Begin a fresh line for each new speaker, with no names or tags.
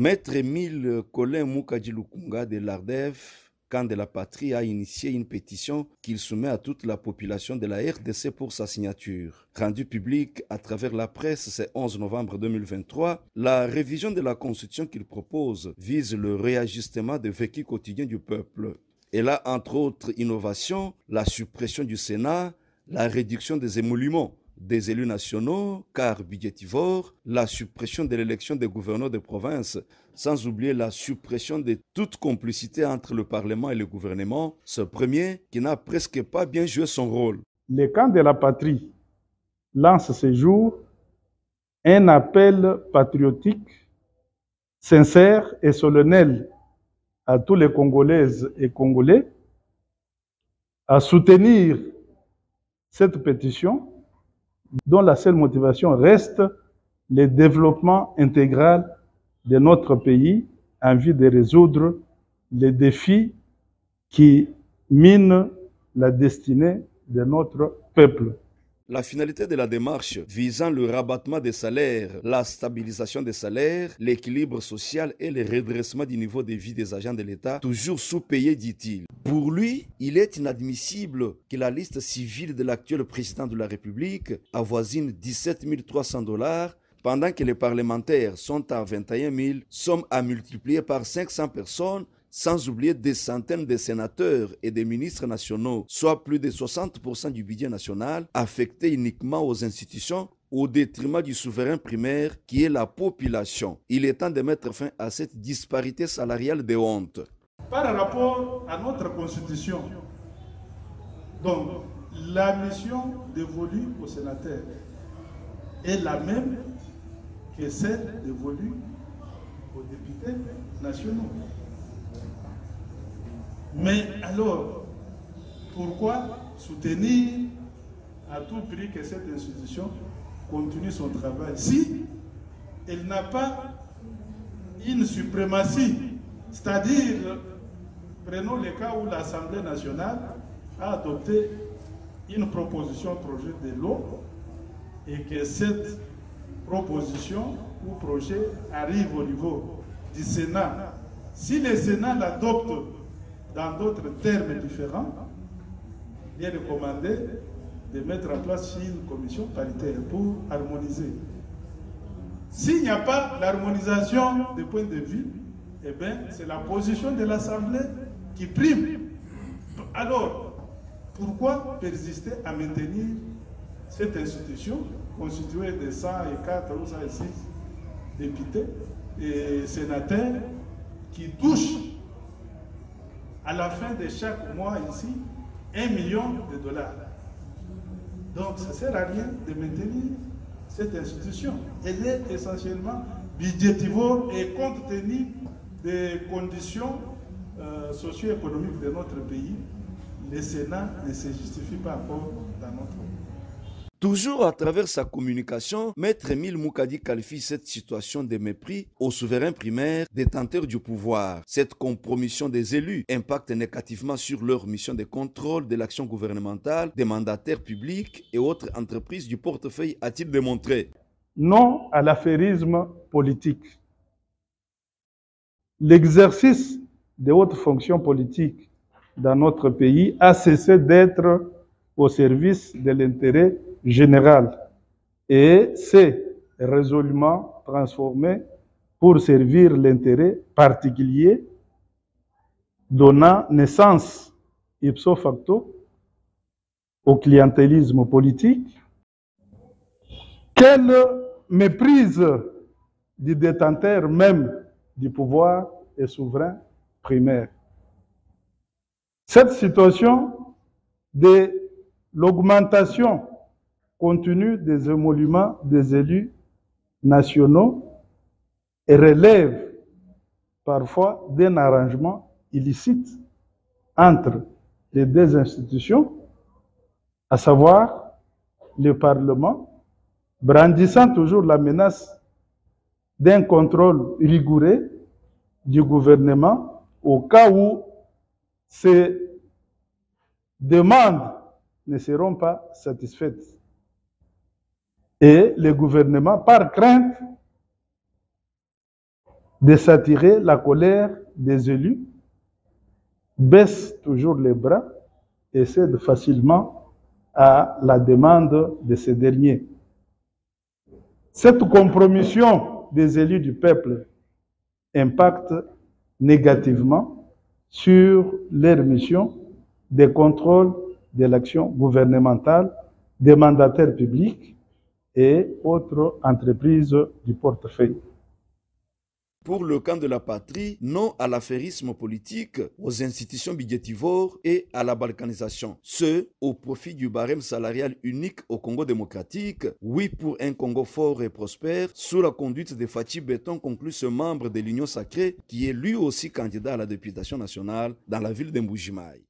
Maître Émile Colin Moukadji Lukunga de l'ARDEF, Camp de la Patrie, a initié une pétition qu'il soumet à toute la population de la RDC pour sa signature. Rendue publique à travers la presse ce 11 novembre 2023, la révision de la Constitution qu'il propose vise le réajustement des vécus quotidiens du peuple. Elle a entre autres innovations, la suppression du Sénat, la réduction des émoluments des élus nationaux, car budgétivores, la suppression de l'élection des gouverneurs de province, sans oublier la suppression de toute complicité entre le Parlement et le gouvernement, ce premier qui n'a presque pas bien joué son rôle.
Le Camp de la Patrie lance ce jour un appel patriotique, sincère et solennel à tous les Congolaises et Congolais à soutenir cette pétition dont la seule motivation reste le développement intégral de notre pays en vue de résoudre les défis qui minent la destinée de notre peuple.
La finalité de la démarche visant le rabattement des salaires, la stabilisation des salaires, l'équilibre social et le redressement du niveau de vie des agents de l'État, toujours sous-payés, dit-il. Pour lui, il est inadmissible que la liste civile de l'actuel président de la République avoisine 17 300 $, pendant que les parlementaires sont à 21 000, sommes à multiplier par 500 personnes, sans oublier des centaines de sénateurs et de ministres nationaux, soit plus de 60% du budget national, affecté uniquement aux institutions au détriment du souverain primaire qui est la population. Il est temps de mettre fin à cette disparité salariale de honte.
Par rapport à notre constitution, donc la mission dévolue aux sénateurs est la même que celle dévolue aux députés nationaux. Mais alors, pourquoi soutenir à tout prix que cette institution continue son travail si elle n'a pas une suprématie? C'est-à-dire, prenons le cas où l'Assemblée nationale a adopté une proposition projet de loi et que cette proposition ou projet arrive au niveau du Sénat. Si le Sénat l'adopte dans d'autres termes différents, il est recommandé de mettre en place une commission paritaire pour harmoniser. S'il n'y a pas l'harmonisation des points de vue, eh bien, c'est la position de l'Assemblée qui prime. Alors, pourquoi persister à maintenir cette institution constituée de 104 ou 106 députés et sénateurs qui touchent à la fin de chaque mois ici, $1 million. Donc ça ne sert à rien de maintenir cette institution. Elle est essentiellement budgétivore et compte tenu des conditions socio-économiques de notre pays, le Sénat ne se justifie pas encore dans notre pays.
Toujours à travers sa communication, Maître Émile Moukadji qualifie cette situation de mépris aux souverains primaires détenteurs du pouvoir. Cette compromission des élus impacte négativement sur leur mission de contrôle de l'action gouvernementale, des mandataires publics et autres entreprises du portefeuille, a-t-il démontré.
Non à l'affairisme politique. L'exercice de hautes fonctions politiques dans notre pays a cessé d'être au service de l'intérêt général et s'est résolument transformé pour servir l'intérêt particulier, donnant naissance ipso facto au clientélisme politique. Quelle méprise du détenteur même du pouvoir et souverain primaire. Cette situation de l'augmentation continue des émoluments des élus nationaux relève parfois d'un arrangement illicite entre les deux institutions, à savoir le Parlement, brandissant toujours la menace d'un contrôle rigoureux du gouvernement au cas où ces demandes ne seront pas satisfaites. Et le gouvernement, par crainte de s'attirer la colère des élus, baisse toujours les bras et cède facilement à la demande de ces derniers. Cette compromission des élus du peuple impacte négativement sur leur mission de contrôle de l'action gouvernementale, des mandataires publics et autres entreprises du portefeuille.
Pour le camp de la patrie, non à l'affairisme politique, aux institutions budgétivores et à la balkanisation. Ce, au profit du barème salarial unique au Congo démocratique. Oui, pour un Congo fort et prospère, sous la conduite de Fathi Beton, conclut ce membre de l'Union sacrée, qui est lui aussi candidat à la députation nationale dans la ville de Mbujimaï.